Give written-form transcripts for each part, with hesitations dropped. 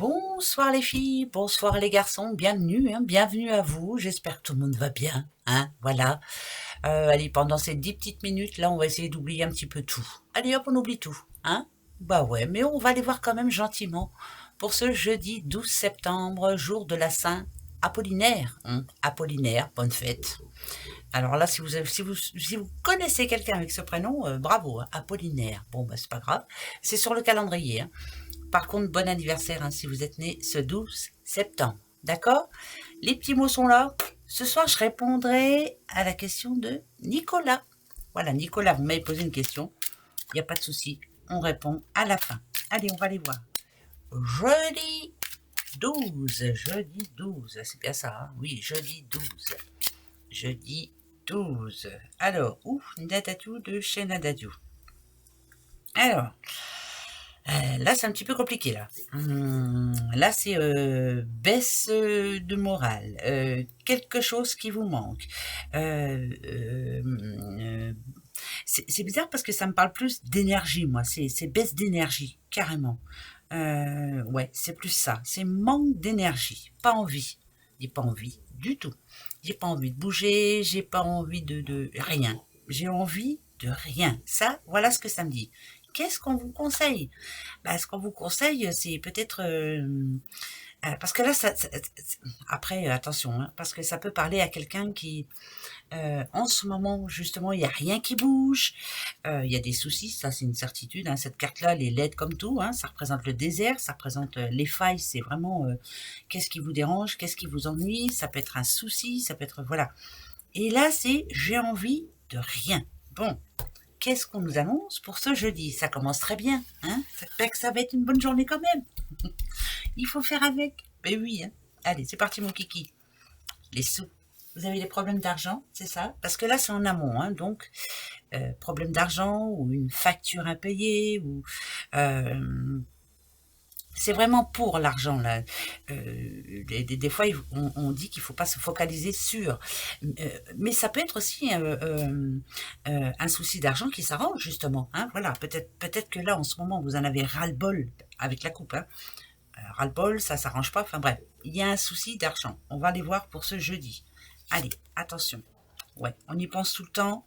Bonsoir les filles, bonsoir les garçons, bienvenue, bienvenue à vous, j'espère que tout le monde va bien, voilà. Allez, pendant ces 10 petites minutes, là, on va essayer d'oublier un petit peu tout. Allez hop, on oublie tout, Bah ouais, mais on va les voir quand même gentiment pour ce jeudi 12 septembre, jour de la Saint Apollinaire. Apollinaire, bonne fête. Alors là, si vous connaissez quelqu'un avec ce prénom, bravo, Apollinaire. Bon, bah c'est pas grave, c'est sur le calendrier. Par contre, bon anniversaire si vous êtes né ce 12 septembre. D'accord? Les petits mots sont là. Ce soir, je répondrai à la question de Nicolas. Voilà, Nicolas, vous m'avez posé une question. Il n'y a pas de souci. On répond à la fin. Allez, on va les voir. Jeudi 12. Jeudi 12. C'est bien ça, Oui, jeudi 12. Jeudi 12. Alors, Nadadou de chez Nadadou. Alors, là, c'est un petit peu compliqué, là. Là, c'est baisse de morale, quelque chose qui vous manque. C'est bizarre parce que ça me parle plus d'énergie, moi. C'est baisse d'énergie, carrément. Ouais, c'est plus ça. C'est manque d'énergie, pas envie. J'ai pas envie du tout. J'ai pas envie de bouger, j'ai pas envie de rien. J'ai envie de rien. Ça, voilà ce que ça me dit. Qu'est-ce qu'on vous conseille? Ce qu'on vous conseille, c'est peut-être parce que là, après, attention, parce que ça peut parler à quelqu'un qui, en ce moment, justement, il n'y a rien qui bouge, il y a des soucis, ça c'est une certitude. Cette carte-là, elle est laide comme tout, ça représente le désert, ça représente les failles, c'est vraiment qu'est-ce qui vous dérange, qu'est-ce qui vous ennuie, ça peut être un souci, ça peut être voilà. Et là, c'est j'ai envie de rien. Bon, qu'est-ce qu'on nous annonce pour ce jeudi? Ça commence très bien, J'espère que ça va être une bonne journée quand même. Il faut faire avec. Ben oui, Allez, c'est parti mon kiki. Les sous. Vous avez des problèmes d'argent, c'est ça? Parce que là, c'est en amont, donc problème d'argent ou une facture impayée ou c'est vraiment pour l'argent là. Des fois, on dit qu'il ne faut pas se focaliser sur, mais ça peut être aussi un souci d'argent qui s'arrange justement. Voilà, peut-être que là, en ce moment, vous en avez ras-le-bol avec la coupe. Ras-le-bol, ça s'arrange pas. Enfin bref, il y a un souci d'argent. On va les voir pour ce jeudi. Allez, attention. Ouais, on y pense tout le temps.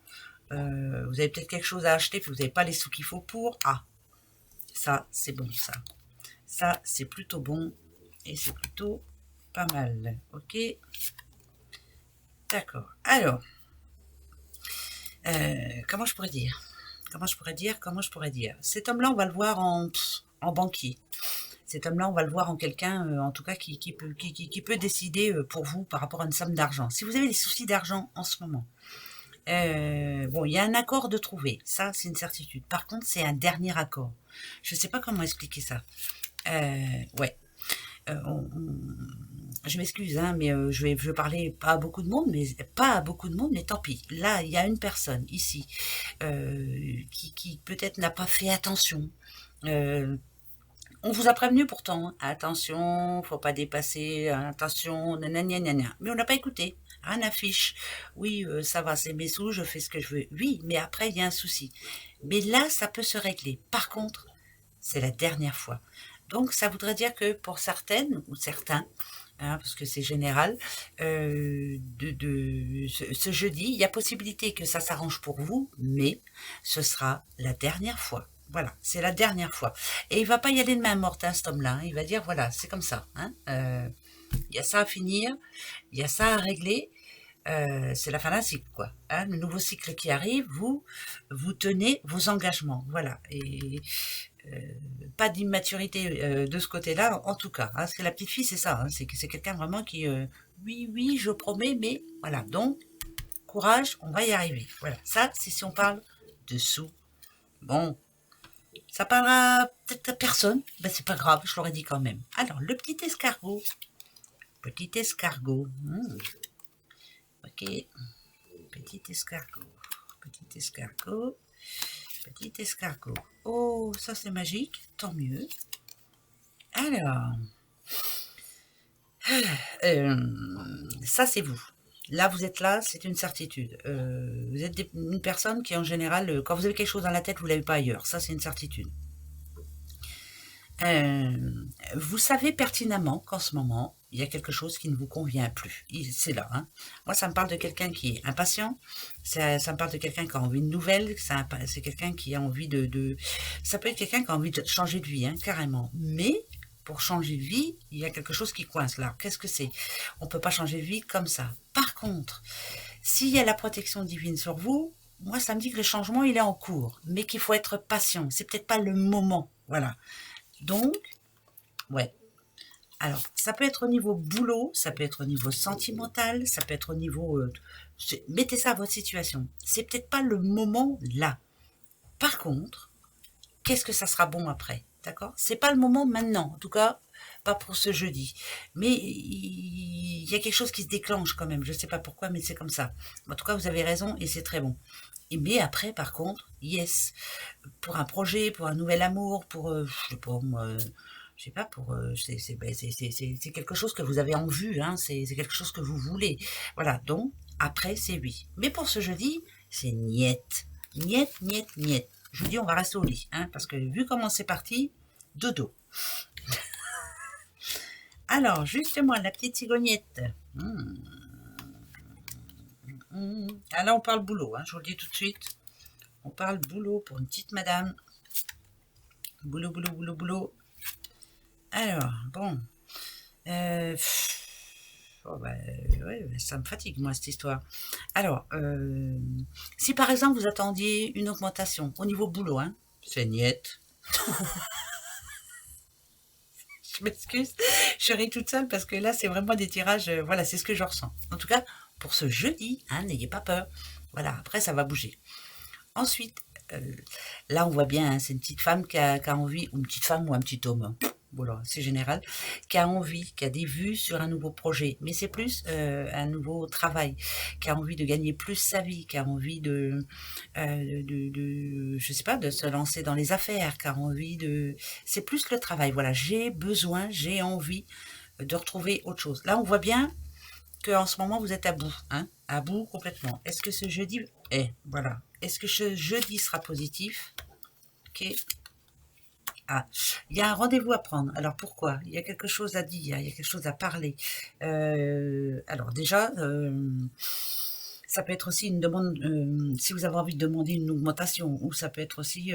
Vous avez peut-être quelque chose à acheter, puis vous n'avez pas les sous qu'il faut pour. Ça, c'est bon, ça. Ça, c'est plutôt bon et c'est plutôt pas mal. Ok, d'accord. Alors, comment je pourrais dire Cet homme-là, on va le voir en banquier. Cet homme-là, on va le voir en quelqu'un, en tout cas, qui peut décider pour vous par rapport à une somme d'argent. Si vous avez des soucis d'argent en ce moment, bon, il y a un accord de trouver. Ça, c'est une certitude. Par contre, c'est un dernier accord. Je ne sais pas comment expliquer ça. Ouais. Je m'excuse, mais je vais parler pas à beaucoup de monde, mais tant pis. Là, il y a une personne ici qui peut-être n'a pas fait attention. On vous a prévenu pourtant, attention, faut pas dépasser, attention, nanana, mais on n'a pas écouté. Rien n'affiche. Oui, ça va, c'est mes sous, je fais ce que je veux. Oui, mais après, il y a un souci. Mais là, ça peut se régler. Par contre, c'est la dernière fois. Donc, ça voudrait dire que pour certaines ou certains, parce que c'est général, ce jeudi, il y a possibilité que ça s'arrange pour vous, mais ce sera la dernière fois. Voilà, c'est la dernière fois. Et il va pas y aller de main morte, cet homme-là. Il va dire, voilà, c'est comme ça. Il y a ça à finir, il y a ça à régler. C'est la fin d'un cycle, quoi. Le nouveau cycle qui arrive, vous tenez vos engagements. Voilà. Et pas d'immaturité de ce côté-là, en tout cas. Parce que la petite fille, c'est ça. C'est quelqu'un vraiment qui, oui, oui, je promets, mais voilà. Donc, courage, on va y arriver. Voilà. Ça, c'est si on parle de sous. Bon, ça parlera peut-être à personne. Ben, c'est pas grave, je l'aurais dit quand même. Alors, le petit escargot. Petit escargot. Ok. Petit escargot. Petit escargot. Petit escargot. Oh, ça c'est magique. Tant mieux. Alors. Ça c'est vous. Là, vous êtes là, c'est une certitude. Vous êtes une personne qui, en général, quand vous avez quelque chose dans la tête, vous ne l'avez pas ailleurs. Ça, c'est une certitude. Vous savez pertinemment qu'en ce moment, il y a quelque chose qui ne vous convient plus. C'est là. Hein. Moi, ça me parle de quelqu'un qui est impatient. Ça me parle de quelqu'un qui a envie de nouvelles. C'est quelqu'un qui a envie Ça peut être quelqu'un qui a envie de changer de vie, hein, carrément. Mais pour changer de vie, il y a quelque chose qui coince là. Qu'est-ce que c'est? On ne peut pas changer de vie comme ça. Par contre, s'il y a la protection divine sur vous, moi, ça me dit que le changement, il est en cours, mais qu'il faut être patient. C'est peut-être pas le moment. Voilà. Donc, ouais. Alors, ça peut être au niveau boulot, ça peut être au niveau sentimental, ça peut être au niveau... mettez ça à votre situation. C'est peut-être pas le moment là. Par contre, qu'est-ce que ça sera bon après? D'accord? C'est pas le moment maintenant. En tout cas, pas pour ce jeudi. Mais il y a quelque chose qui se déclenche quand même. Je sais pas pourquoi, mais c'est comme ça. En tout cas, vous avez raison et c'est très bon. Mais après, par contre, yes, pour un projet, pour un nouvel amour, pour, je sais pas, moi, je sais pas, pour, c'est quelque chose que vous avez en vue, hein, c'est quelque chose que vous voulez. Voilà, donc, après, c'est oui. Mais pour ce jeudi, c'est niet. Niet, niet, niet. Je vous dis, on va rester au lit, hein, parce que vu comment c'est parti, dodo. Alors, justement, la petite cigognette. Ah là, on parle boulot, hein, je vous le dis tout de suite. On parle boulot pour une petite madame. Boulot, boulot, boulot, boulot. Alors, bon. Oh bah, ouais, ça me fatigue, moi, cette histoire. Alors, si par exemple, vous attendiez une augmentation au niveau boulot, hein, c'est niette. Je m'excuse, je ris toute seule parce que là, c'est vraiment des tirages, voilà, c'est ce que je ressens. En tout cas, pour ce jeudi, hein, n'ayez pas peur. Voilà, après, ça va bouger. Ensuite, là, on voit bien, hein, c'est une petite femme qui a envie, ou une petite femme ou un petit homme, hein. Voilà, c'est général, qui a envie, qui a des vues sur un nouveau projet, mais c'est plus un nouveau travail, qui a envie de gagner plus sa vie, qui a envie je sais pas, de se lancer dans les affaires, qui a envie de... C'est plus le travail, voilà, j'ai besoin, j'ai envie de retrouver autre chose. Là, on voit bien qu'en ce moment, vous êtes à bout, hein, à bout complètement. Est-ce que ce jeudi... voilà. Est-ce que ce jeudi sera positif? Ok. Ah, il y a un rendez-vous à prendre. Alors pourquoi? Il y a quelque chose à dire, il y a quelque chose à parler. Alors déjà, ça peut être aussi une demande, si vous avez envie de demander une augmentation, ou ça peut être aussi,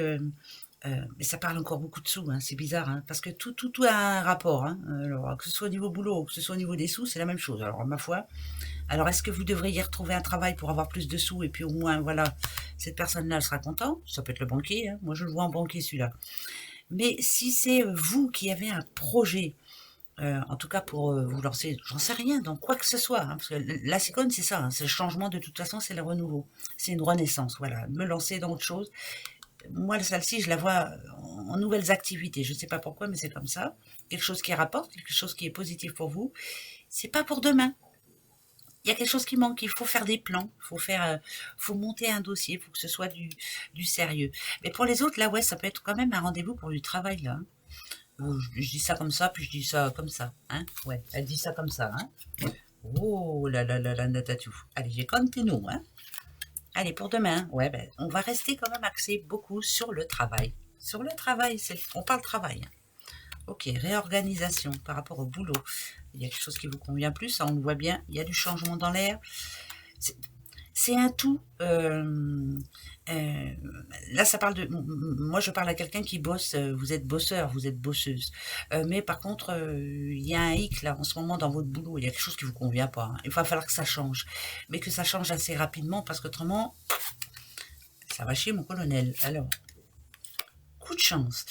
mais ça parle encore beaucoup de sous, hein, c'est bizarre, hein, parce que tout a un rapport. Hein. Alors que ce soit au niveau boulot, ou que ce soit au niveau des sous, c'est la même chose. Alors ma foi, alors est-ce que vous devriez retrouver un travail pour avoir plus de sous et puis au moins, voilà, cette personne-là elle sera contente? Ça peut être le banquier, hein. Moi je le vois en banquier celui-là. Mais si c'est vous qui avez un projet, en tout cas pour vous lancer, j'en sais rien, dans quoi que ce soit, hein, parce que la cigogne, c'est ça, hein, c'est le changement de toute façon, c'est le renouveau, c'est une renaissance, voilà, me lancer dans autre chose. Moi, celle-ci, je la vois en nouvelles activités, je ne sais pas pourquoi, mais c'est comme ça, quelque chose qui rapporte, quelque chose qui est positif pour vous, c'est pas pour demain. Il y a quelque chose qui manque, il faut faire des plans, faut monter un dossier, il faut que ce soit du sérieux. Mais pour les autres, là, ouais, ça peut être quand même un rendez-vous pour du travail, là. Hein. Je dis ça comme ça, puis je dis ça comme ça, hein. Ouais, elle dit ça comme ça, hein. Oh là là là là, natatou. Allez, j'ai continue, hein. Allez, pour demain, ouais, ben, on va rester quand même axé beaucoup sur le travail. Sur le travail, on parle travail. Hein. Ok, réorganisation par rapport au boulot. Il y a quelque chose qui vous convient plus, ça on le voit bien. Il y a du changement dans l'air. C'est un tout. Là, ça parle de... Moi, je parle à quelqu'un qui bosse. Vous êtes bosseur, vous êtes bosseuse. Mais par contre, il y a un hic là en ce moment dans votre boulot. Il y a quelque chose qui vous convient pas. Hein. Il va falloir que ça change. Mais que ça change assez rapidement parce qu'autrement, ça va chier mon colonel. Alors, coup de chance.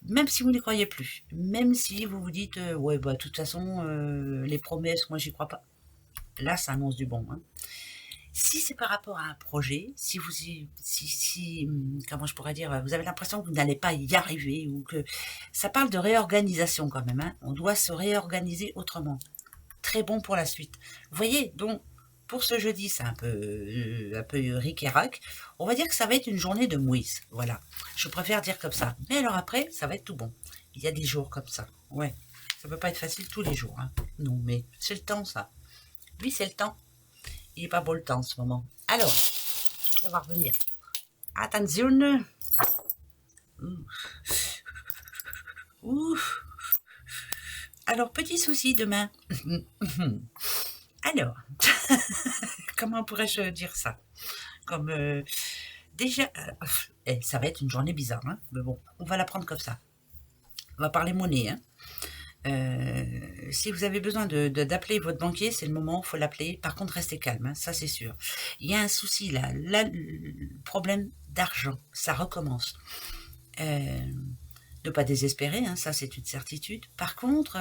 Même si vous n'y croyez plus, même si vous vous dites ouais bah de toute façon les promesses moi j'y crois pas, là ça annonce du bon. Hein. Si c'est par rapport à un projet, comment je pourrais dire, vous avez l'impression que vous n'allez pas y arriver ou que ça parle de réorganisation quand même. Hein. On doit se réorganiser autrement. Très bon pour la suite. Vous voyez donc. Pour ce jeudi, c'est un peu ric et rac. On va dire que ça va être une journée de mouise. Voilà. Je préfère dire comme ça. Mais alors après, ça va être tout bon. Il y a des jours comme ça. Ouais. Ça peut pas être facile tous les jours. Hein. Non, mais c'est le temps, ça. Oui, c'est le temps. Il n'est pas beau le temps en ce moment. Alors, ça va revenir. Attention. Ouf. Ouf. Alors, petit souci demain. Alors, comment pourrais-je dire ça? Comme déjà, ça va être une journée bizarre, hein, mais bon, on va la prendre comme ça. On va parler monnaie, hein. Si vous avez besoin d'appeler votre banquier, c'est le moment, il faut l'appeler. Par contre, restez calme, hein, ça c'est sûr. Il y a un souci là, le problème d'argent, ça recommence. Ne pas désespérer, hein, ça c'est une certitude. Par contre,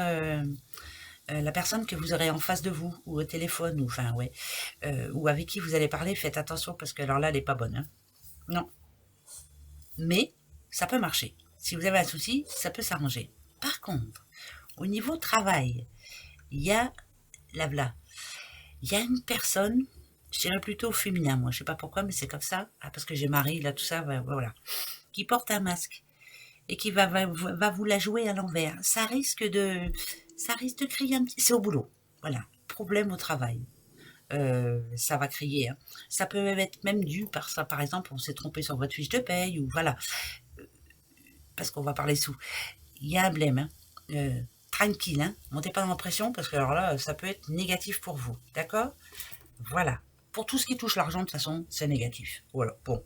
la personne que vous aurez en face de vous, ou au téléphone, ou enfin ouais, ou avec qui vous allez parler, faites attention parce que alors là, elle n'est pas bonne. Hein. Non, mais ça peut marcher. Si vous avez un souci, ça peut s'arranger. Par contre, au niveau travail, il y a là, il y a une personne, je dirais plutôt féminin, moi, je sais pas pourquoi, mais c'est comme ça, parce que j'ai mari, là, tout ça, voilà, qui porte un masque et qui va vous la jouer à l'envers. Ça risque de crier un petit, c'est au boulot, voilà, problème au travail. Ça va crier. Hein. Ça peut être même dû par ça, par exemple, on s'est trompé sur votre fiche de paye, ou voilà, parce qu'on va parler sous. Il y a un blême, hein. Tranquille, hein. Montez pas dans la pression, parce que alors là, ça peut être négatif pour vous, d'accord? Voilà. Pour tout ce qui touche l'argent, de toute façon, c'est négatif. Voilà, bon,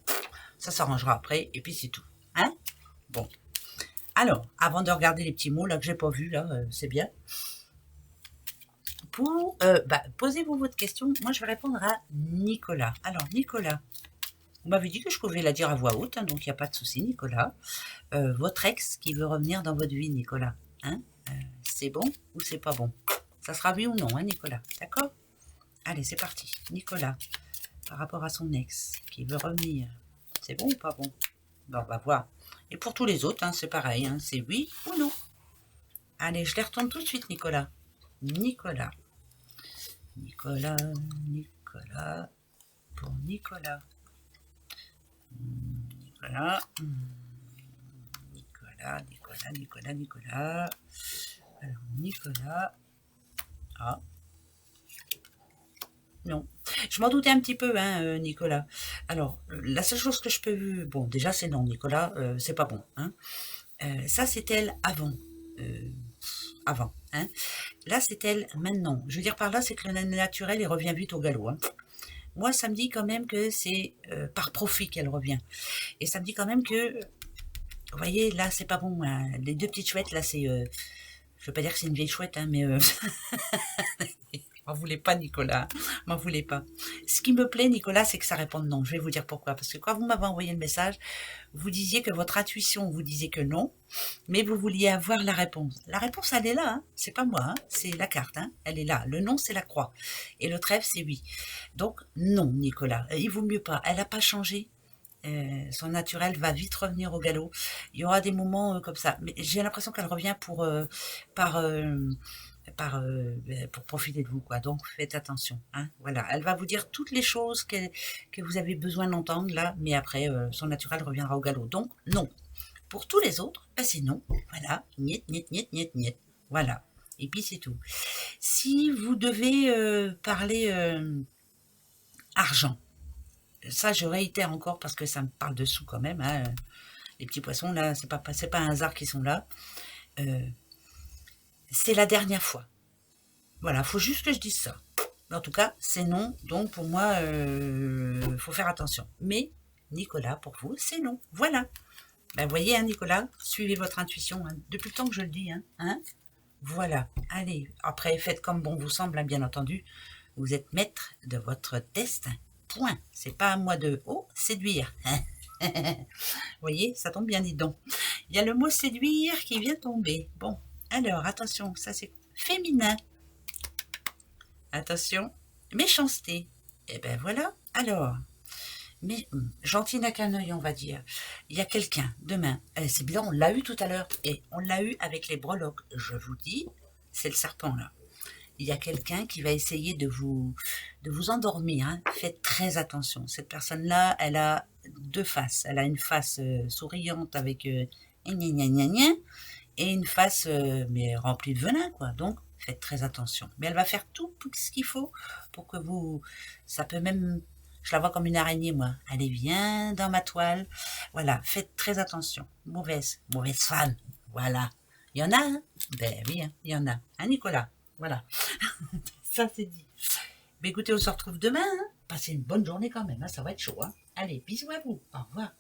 ça s'arrangera après, et puis c'est tout. Hein? Bon. Alors, avant de regarder les petits mots, là, que j'ai pas vus, là, c'est bien. Posez-vous votre question. Moi, je vais répondre à Nicolas. Alors, Nicolas, vous m'avez dit que je pouvais la dire à voix haute, hein, donc il n'y a pas de souci, Nicolas. Votre ex qui veut revenir dans votre vie, Nicolas. Hein? C'est bon ou c'est pas bon? Ça sera oui ou non, hein, Nicolas. D'accord? Allez, c'est parti. Nicolas, par rapport à son ex qui veut revenir, c'est bon ou pas bon? Bon, on va voir. Et pour tous les autres, hein, c'est pareil. Hein, c'est oui ou non. Allez, je les retourne tout de suite, Nicolas. Nicolas. Nicolas, Nicolas. Pour Nicolas. Nicolas. Nicolas. Alors, Nicolas. Ah. Non. Je m'en doutais un petit peu, hein, Nicolas. Alors, la seule chose que je peux... Bon, déjà, c'est non, Nicolas, c'est pas bon. Hein. Ça, c'est elle avant. Avant. Hein. Là, c'est elle maintenant. Je veux dire par là, c'est que le naturel, il revient vite au galop. Hein. Moi, ça me dit quand même que c'est par profit qu'elle revient. Et ça me dit quand même que... Vous voyez, là, c'est pas bon. Hein. Les deux petites chouettes, là, c'est... je veux pas dire que c'est une vieille chouette, hein, mais... M'en voulez pas, Nicolas. M'en voulez pas. Ce qui me plaît, Nicolas, c'est que ça réponde non. Je vais vous dire pourquoi. Parce que quand vous m'avez envoyé le message, vous disiez que votre intuition vous disait que non, mais vous vouliez avoir la réponse. La réponse, elle est là. Hein. C'est pas moi. Hein. C'est la carte. Hein. Elle est là. Le non, c'est la croix. Et le trèfle, c'est oui. Donc, non, Nicolas. Il vaut mieux pas. Elle n'a pas changé. Son naturel va vite revenir au galop. Il y aura des moments comme ça. Mais j'ai l'impression qu'elle revient par... pour profiter de vous, quoi. Donc, faites attention. Hein. Voilà. Elle va vous dire toutes les choses que vous avez besoin d'entendre, là, mais après, son naturel reviendra au galop. Donc, non. Pour tous les autres, ben, c'est non. Voilà. Niet, niet, niet, niet, niet. Voilà. Et puis, c'est tout. Si vous devez parler argent, ça, je réitère encore parce que ça me parle de sous quand même. Hein. Les petits poissons, là, c'est pas un hasard qu'ils sont là. C'est la dernière fois. Voilà, faut juste que je dise ça. En tout cas, c'est non. Donc, pour moi, faut faire attention. Mais, Nicolas, pour vous, c'est non. Voilà. Ben, voyez, hein, Nicolas, suivez votre intuition. Hein, depuis le temps que je le dis. Hein. Voilà. Allez, après, faites comme bon vous semble, hein, bien entendu. Vous êtes maître de votre destin. Point. C'est pas à moi de séduire. Vous voyez, ça tombe bien, dis donc. Il y a le mot séduire qui vient tomber. Bon, alors, attention, ça c'est féminin. Attention, méchanceté. Et ben voilà, alors, mais gentil n'a qu'un œil, on va dire. Il y a quelqu'un, demain, c'est bien, on l'a eu tout à l'heure, et on l'a eu avec les breloques. Je vous dis, c'est le serpent là. Il y a quelqu'un qui va essayer de vous endormir. Hein. Faites très attention. Cette personne-là, elle a deux faces. Elle a une face souriante avec gna gna gna gna, et une face mais remplie de venin, quoi. Donc, faites très attention. Mais elle va faire tout ce qu'il faut pour que vous... Ça peut même... Je la vois comme une araignée, moi. Allez, viens dans ma toile. Voilà, faites très attention. Mauvaise femme. Voilà. Il y en a, hein? Ben oui, hein, il y en a. Hein, Nicolas? Voilà. Ça, c'est dit. Mais écoutez, on se retrouve demain. Hein. Passez une bonne journée quand même. Hein. Ça va être chaud. Hein. Allez, bisous à vous. Au revoir.